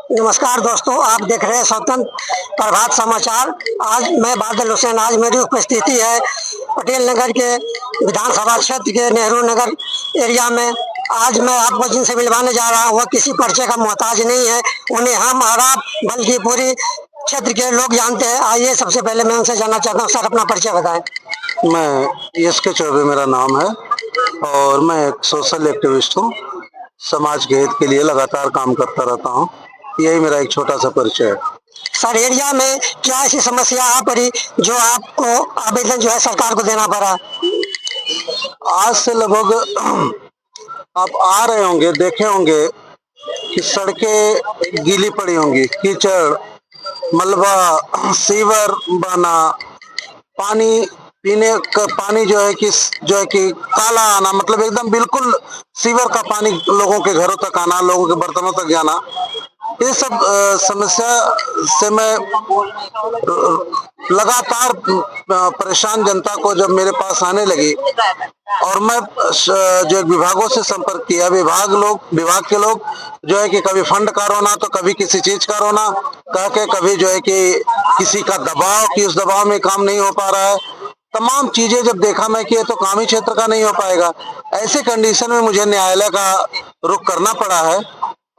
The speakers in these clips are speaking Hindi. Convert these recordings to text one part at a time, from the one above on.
नमस्कार दोस्तों, आप देख रहे हैं स्वतंत्र प्रभात समाचार। आज मैं बादल हुसैन, आज मेरी उपस्थिति है पटेल नगर के विधानसभा क्षेत्र के नेहरू नगर एरिया में। आज मैं आपको जिनसे मिलवाने जा रहा हूँ वह किसी परिचय का मोहताज नहीं है, उन्हें हम और आप बल्कि पूरी क्षेत्र के लोग जानते हैं। आइए सबसे पहले मैं उनसे जानना चाहता हूँ, सर अपना परिचय बताएं। मैं एस.के. चौबे मेरा नाम है और मैं एक सोशल एक्टिविस्ट हूँ। समाज के हित के लिए लगातार काम करता रहता हूँ। यही मेरा एक छोटा सा परिचय है। सर एरिया में क्या ऐसी समस्या आ पड़ी जो आपको आवेदन जो है सरकार को देना पड़ा? आज से लगभग आप आ रहे होंगे, देखे होंगे कि सड़कें गीली पड़ी होंगी, कीचड़, मलबा, सीवर बना, पानी पीने का पानी जो है कि काला आना, मतलब एकदम बिल्कुल सीवर का पानी लोगों के घरों तक आना, लोगों के बर्तनों तक जाना। ये सब समस्या से मैं लगातार परेशान जनता को जब मेरे पास आने लगी और मैं जो विभागों से संपर्क किया, विभाग के लोग जो है कि कभी फंड का रोना तो कभी किसी चीज का रोना कह के, कभी जो है कि किसी का दबाव कि उस दबाव में काम नहीं हो पा रहा है। तमाम चीजें जब देखा मैं कि ये तो काम ही क्षेत्र का नहीं हो पाएगा। ऐसे कंडीशन में मुझे न्यायालय का रुख करना पड़ा है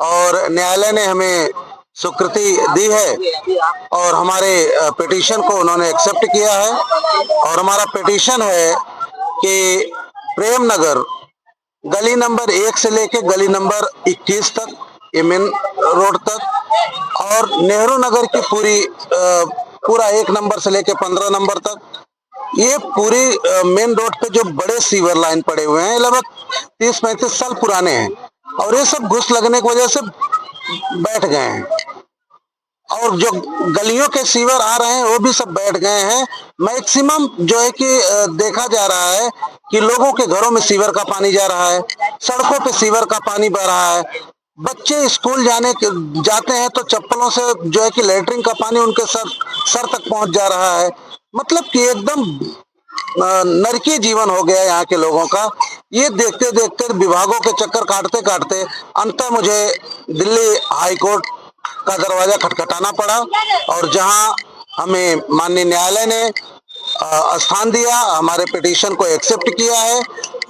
और न्यायालय ने हमें स्वीकृति दी है और हमारे पिटीशन को उन्होंने एक्सेप्ट किया है। और हमारा पिटीशन है कि प्रेम नगर गली नंबर 1 से लेके गली नंबर 21 तक, ये मेन रोड तक, और नेहरू नगर की पूरा 1 नंबर से लेके 15 नंबर तक, ये पूरी मेन रोड पे जो बड़े सीवर लाइन पड़े हुए हैं लगभग 30-35 साल पुराने हैं और ये सब घुस लगने की वजह से बैठ गए हैं। और जो गलियों के सीवर आ रहे हैं वो भी सब बैठ गए हैं। मैक्सिमम जो है कि देखा जा रहा है कि लोगों के घरों में सीवर का पानी जा रहा है, सड़कों पे सीवर का पानी बह रहा है। बच्चे स्कूल जाते हैं तो चप्पलों से जो है कि लेटरिन का पानी उनके सर तक पहुंच जा रहा है। मतलब कि एकदम नरकी जीवन हो गया यहाँ के लोगों का। ये देखते देखते विभागों के चक्कर काटते काटते अंततः मुझे दिल्ली हाई कोर्ट का दरवाजा खटखटाना पड़ा और जहां हमें माननीय न्यायालय ने स्थान दिया, हमारे पिटीशन को एक्सेप्ट किया है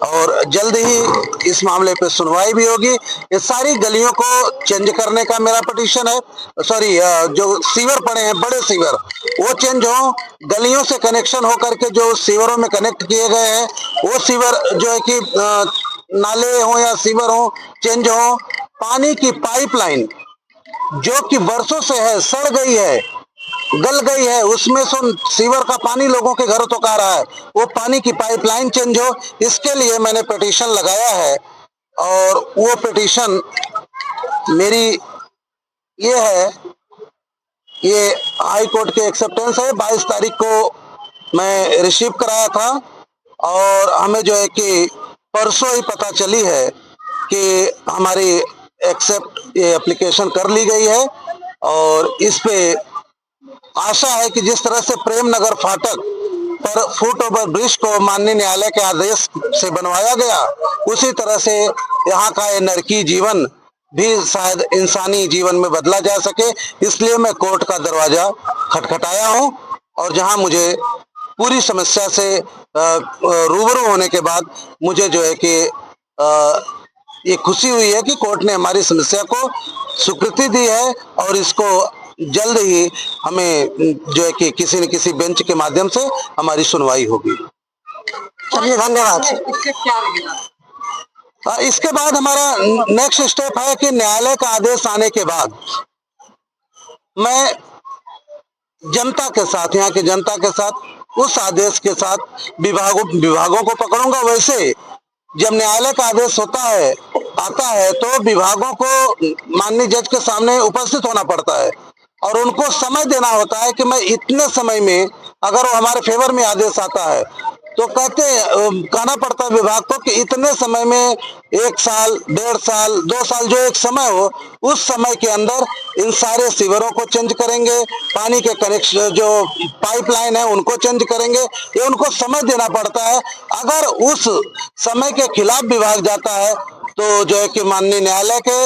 और जल्द ही इस मामले पे सुनवाई भी होगी। ये सारी गलियों को चेंज करने का मेरा पिटीशन है। सॉरी, जो सीवर पड़े हैं बड़े सीवर वो चेंज हो, गलियों से कनेक्शन हो करके जो सीवरों में कनेक्ट किए गए हैं वो सीवर जो है कि नाले हो या सीवर हो चेंज हो। पानी की पाइपलाइन जो कि वर्षों से है, सड़ गई है, गल गई है, उसमें से सीवर का पानी लोगों के घरों तक आ रहा है, वो पानी की पाइपलाइन चेंज हो, इसके लिए मैंने पिटीशन लगाया है। और वो पिटीशन मेरी ये है, ये हाई कोर्ट के एक्सेप्टेंस है। 22 तारीख को मैं रिसीव कराया था और हमें जो है कि परसों ही पता चली है कि हमारी एक्सेप्ट ये एप्लीकेशन कर ली गई है। और इस पे आशा है कि जिस तरह से प्रेम नगर फाटक पर फुट ओवर ब्रिज को माननीय न्यायालय के आदेश से बनवाया गया, उसी तरह से यहाँ का ये नरकी जीवन भी शायद इंसानी जीवन में बदला जा सके। इसलिए मैं कोर्ट का दरवाजा खटखटाया हूँ और जहाँ मुझे पूरी समस्या से रूबरू होने के बाद मुझे जो है कि ये खुशी हुई है कि कोर्ट ने हमारी समस्या को स्वीकृति दी है और इसको जल्द ही हमें जो है कि किसी न किसी बेंच के माध्यम से हमारी सुनवाई होगी। चलिए, धन्यवाद। इसके बाद हमारा नेक्स्ट स्टेप है कि न्यायालय का आदेश आने के बाद मैं जनता के साथ, यहाँ की जनता के साथ, उस आदेश के साथ विभागों को पकड़ूंगा। वैसे जब न्यायालय का आदेश आता है तो विभागों को माननीय जज के सामने उपस्थित होना पड़ता है और उनको समय देना होता है कि मैं इतने समय में, अगर वो हमारे फेवर में आदेश आता है तो कहना पड़ता है विभाग को कि इतने समय में 1 साल, 1.5 साल, 2 साल, जो एक समय हो उस समय के अंदर इन सारे सीवरों को चेंज करेंगे, पानी के कनेक्शन जो पाइपलाइन है उनको चेंज करेंगे। ये उनको समय देना पड़ता है। अगर उस समय के खिलाफ विभाग जाता है तो जो है कि माननीय न्यायालय के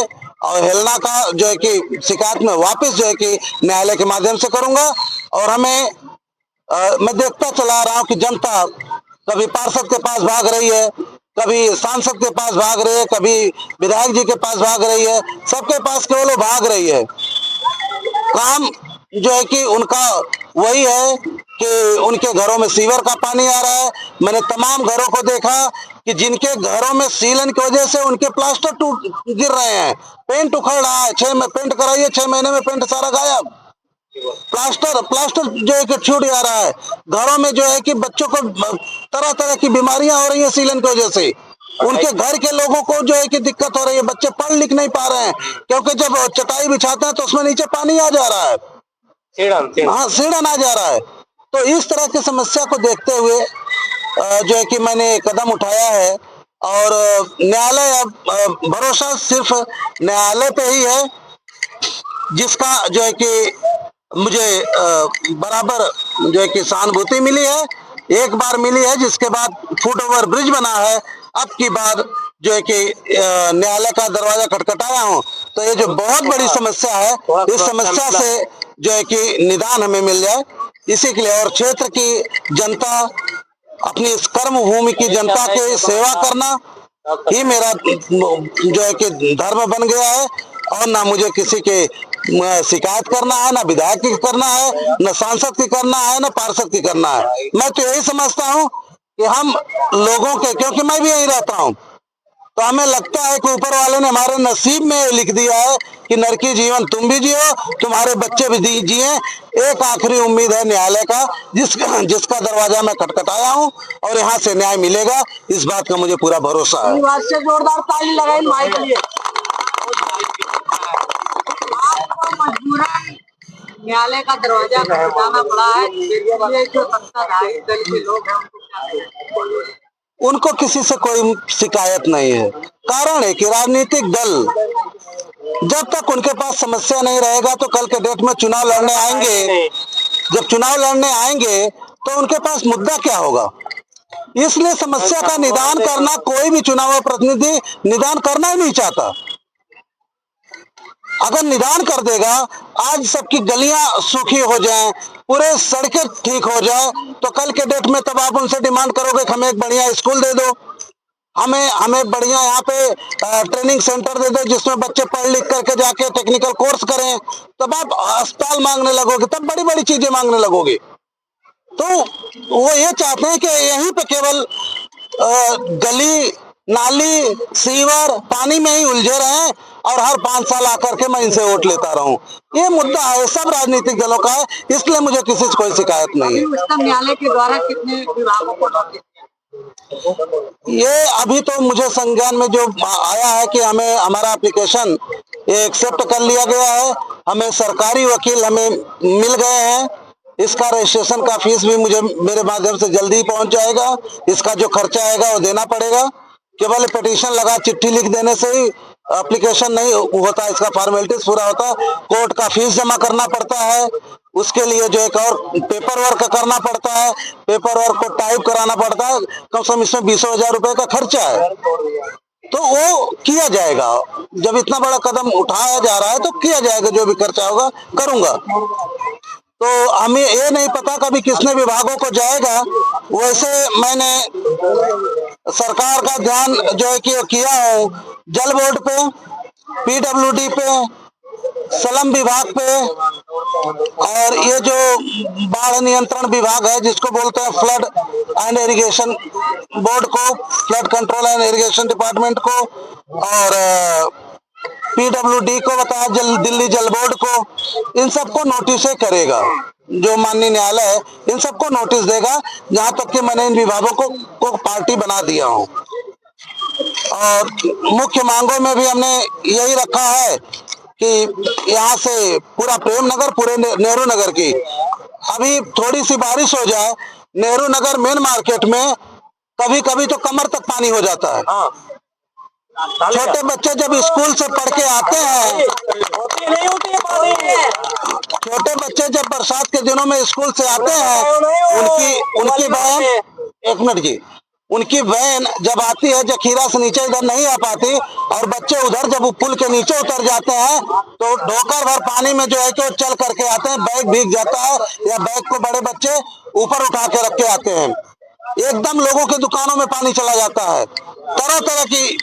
अवहेलना का जो है कि शिकायत में वापस जो है कि न्यायालय के माध्यम से करूंगा। और मैं देखता चला आ रहा हूं कि जनता कभी पार्षद के पास भाग रही है, कभी सांसद के पास भाग रही है, कभी विधायक जी के पास भाग रही है, सबके पास केवल वो भाग रही है। काम जो है कि उनका वही है कि उनके घरों में सीवर का पानी आ रहा है। मैंने तमाम घरों को देखा कि जिनके घरों में सीलन की वजह से उनके प्लास्टर टूट गिर रहे हैं, पेंट उखड़ रहा है। 6 में पेंट कराइए, 6 महीने में पेंट सारा गायब। प्लास्टर जो है कि छूट जा रहा है। घरों में जो है कि बच्चों को तरह तरह की बीमारियां हो रही है सीलन की वजह से। उनके घर के लोगों को जो है कि दिक्कत हो रही है, बच्चे पढ़ लिख नहीं पा रहे हैं, क्योंकि जब चटाई बिछाते हैं तो उसमें नीचे पानी आ जा रहा है, हाँ सीढ़न आ जा रहा है। तो इस तरह की समस्या को देखते हुए जो है कि मैंने कदम उठाया है। और न्यायालय अब भरोसा सिर्फ न्यायालय पे ही है, जिसका जो है कि मुझे बराबर जो है कि सहानुभूति मिली है। एक बार मिली है, जिसके बाद फुट ओवर ब्रिज बना है। अब की बार जो है कि न्यायालय का दरवाजा खटखटाया हूं, तो ये जो बहुत बड़ी समस्या है, इस समस्या से जो है कि निदान हमें मिल जाए, इसी के लिए। और क्षेत्र की जनता, अपनी इस कर्म भूमि की जनता की सेवा करना ही मेरा जो है कि धर्म बन गया है। और ना मुझे किसी के शिकायत करना है, ना विधायक की करना है, ना सांसद की करना है, ना पार्षद की करना है। मैं तो यही समझता हूं कि हम लोगों के, क्योंकि मैं भी यही रहता हूं, तो हमें लगता है कि ऊपर वाले ने हमारे नसीब में लिख दिया है कि नरकी जीवन तुम भी जियो, तुम्हारे बच्चे भी जिए। एक आखिरी उम्मीद है न्यायालय का, जिसका दरवाजा मैं खटखटाया हूं, और यहाँ से न्याय मिलेगा, इस बात का मुझे पूरा भरोसा है। जोरदार ताली लगाई माई के लिए। आपको मजबूरन न्यायालय का दरवाजा खटखटाना पड़ा है, ये जो सत्ताधारी दल के लोग हैं उनको क्या कहें? उनको किसी से कोई शिकायत नहीं है। कारण है कि राजनीतिक दल जब तक उनके पास समस्या नहीं रहेगा, तो कल के डेट में चुनाव लड़ने आएंगे। जब चुनाव लड़ने आएंगे तो उनके पास मुद्दा क्या होगा? इसलिए समस्या का निदान करना कोई भी चुनाव प्रतिनिधि निदान करना ही नहीं चाहता। अगर निदान कर देगा, आज सबकी गलियां सूखी हो जाएं, पूरे सड़कें ठीक हो जाए, तो कल के डेट में तब आप उनसे डिमांड करोगे कि हमें एक बढ़िया स्कूल दे दो, हमें बढ़िया यहाँ पे ट्रेनिंग सेंटर दे दो, जिसमें बच्चे पढ़ लिख करके जाके टेक्निकल कोर्स करें। तब आप अस्पताल मांगने लगोगे, तब बड़ी बड़ी चीजें मांगने लगोगे। तो वो ये चाहते हैं कि यहीं पे केवल गली नाली सीवर पानी में ही उलझे रहें, और हर 5 साल आकर के मैं इनसे वोट लेता रहूं। ये मुद्दा है सब राजनीतिक दलों का है, इसलिए मुझे किसी से कोई शिकायत नहीं है। न्यायालय के द्वारा कितने विभागों को नोटिस? ये अभी तो मुझे संज्ञान में जो आया है कि हमें हमारा एप्लीकेशन ये एक्सेप्ट कर लिया गया है, हमें सरकारी वकील हमें मिल गए हैं। इसका रजिस्ट्रेशन का फीस भी मुझे मेरे माध्यम से जल्दी पहुंच जाएगा। इसका जो खर्चा आएगा वो देना पड़ेगा। केवल पिटीशन लगा चिट्ठी लिख देने से ही एप्लीकेशन नहीं होता, इसका फॉर्मेलिटीज पूरा होता है। कोर्ट का फीस जमा करना पड़ता है, उसके लिए जो एक और पेपर वर्क करना पड़ता है, पेपर वर्क को टाइप कराना पड़ता है। कम से कम इसमें 20,000 रुपए का खर्चा है, तो वो किया जाएगा। जब इतना बड़ा कदम उठाया जा रहा है तो किया जाएगा, जो भी खर्चा होगा करूंगा। तो हमें ये नहीं पता कभी किसने विभागों को जाएगा। वैसे मैंने सरकार का ध्यान जो है कि किया है जल बोर्ड पे, पीडब्ल्यूडी पे, सलम विभाग पे, और ये जो बाढ़ नियंत्रण विभाग है जिसको बोलते हैं फ्लड एंड इरिगेशन बोर्ड को, flood control and irrigation department को, और पीडब्ल्यूडी को बताया, दिल्ली जल बोर्ड को, इन सबको नोटिस करेगा। जो माननीय न्यायालय है इन सबको नोटिस देगा, जहां तक कि मैंने इन विभागों को पार्टी बना दिया हूं। और मुख्य मांगों में भी हमने यही रखा है कि यहाँ से पूरा प्रेम नगर, पूरे नेहरू नगर की, अभी थोड़ी सी बारिश हो जाए, नेहरू नगर मेन मार्केट में कभी कभी तो कमर तक पानी हो जाता है। छोटे बच्चे जब स्कूल से पढ़ के आते हैं, छोटे बच्चे जब बरसात के दिनों में स्कूल से आते हैं, उनकी बहन, एक मिनट जी, उनकी वैन जब आती है जखीरा से नीचे इधर नहीं आ पाती और बच्चे उधर जब पुल के नीचे उतर जाते हैं तो ढोकर भर पानी में जो है कि वो चल करके आते हैं, बैग भीग जाता है या बैग को बड़े बच्चे ऊपर उठा के रख के आते हैं। एकदम लोगों के दुकानों में पानी चला जाता है, तरह तरह की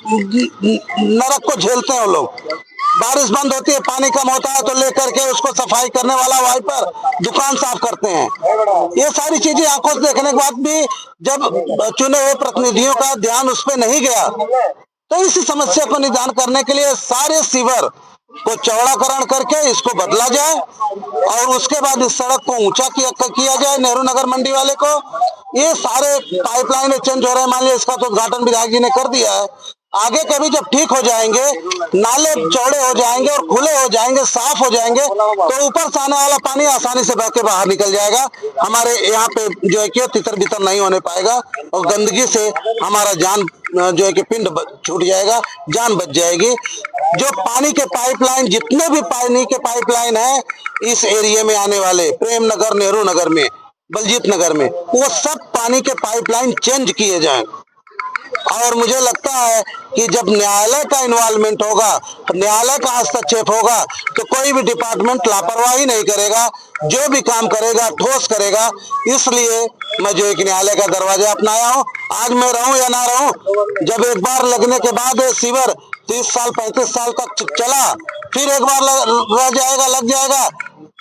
नरक को झेलते हैं वो लोग। बारिश बंद होती है, पानी कम होता है तो लेकर के उसको सफाई करने वाला वाइपर दुकान साफ करते हैं। ये सारी चीजें आंखों से देखने के बाद भी जब चुने हुए प्रतिनिधियों का ध्यान उस पर नहीं गया तो इस समस्या को निदान करने के लिए सारे सीवर को चौड़ाकरण करके इसको बदला जाए और उसके बाद इस सड़क को ऊंचा किया जाए। नेहरू नगर मंडी वाले को ये सारे पाइपलाइन चेंज हो रहे हैं, मान लिया इसका तो उद्घाटन विधायक जी ने कर दिया है, आगे कभी जब ठीक हो जाएंगे, नाले चौड़े हो जाएंगे और खुले हो जाएंगे, साफ हो जाएंगे तो ऊपर से आने वाला पानी आसानी से बह के बाहर निकल जाएगा। हमारे यहाँ पे जो है कि तितर बितर नहीं होने पाएगा और गंदगी से हमारा जान जो है कि पिंड छूट जाएगा, जान बच जाएगी। जो पानी के पाइपलाइन, जितने भी पानी के पाइपलाइन है इस एरिया में आने वाले, प्रेम नगर, नेहरू नगर में, बलजीत नगर में, वो सब पानी के पाइपलाइन चेंज किए जाएं। और मुझे लगता है कि जब न्यायालय का इन्वॉल्वमेंट होगा, न्यायालय का हस्तक्षेप होगा तो कोई भी डिपार्टमेंट लापरवाही नहीं करेगा, जो भी काम करेगा ठोस करेगा। इसलिए मैं जो एक न्यायालय का दरवाजा अपनाया हूँ। आज मैं रहूं या ना रहूं, जब एक बार लगने के बाद सीवर 30 साल 35 साल तक चला, फिर एक बार रह जाएगा, लग जाएगा,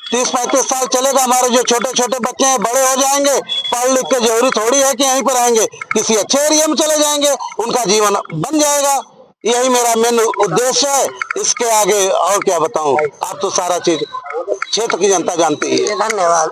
30-35 साल चलेगा। हमारे जो छोटे छोटे बच्चे हैं बड़े हो जाएंगे, पढ़ लिख के जरूरी थोड़ी है कि यहीं पर रहेंगे, किसी अच्छे एरिया में चले जाएंगे, उनका जीवन बन जाएगा। यही मेरा मेन उद्देश्य है। इसके आगे और क्या बताऊं, आप तो सारा चीज क्षेत्र की जनता जानती है। धन्यवाद।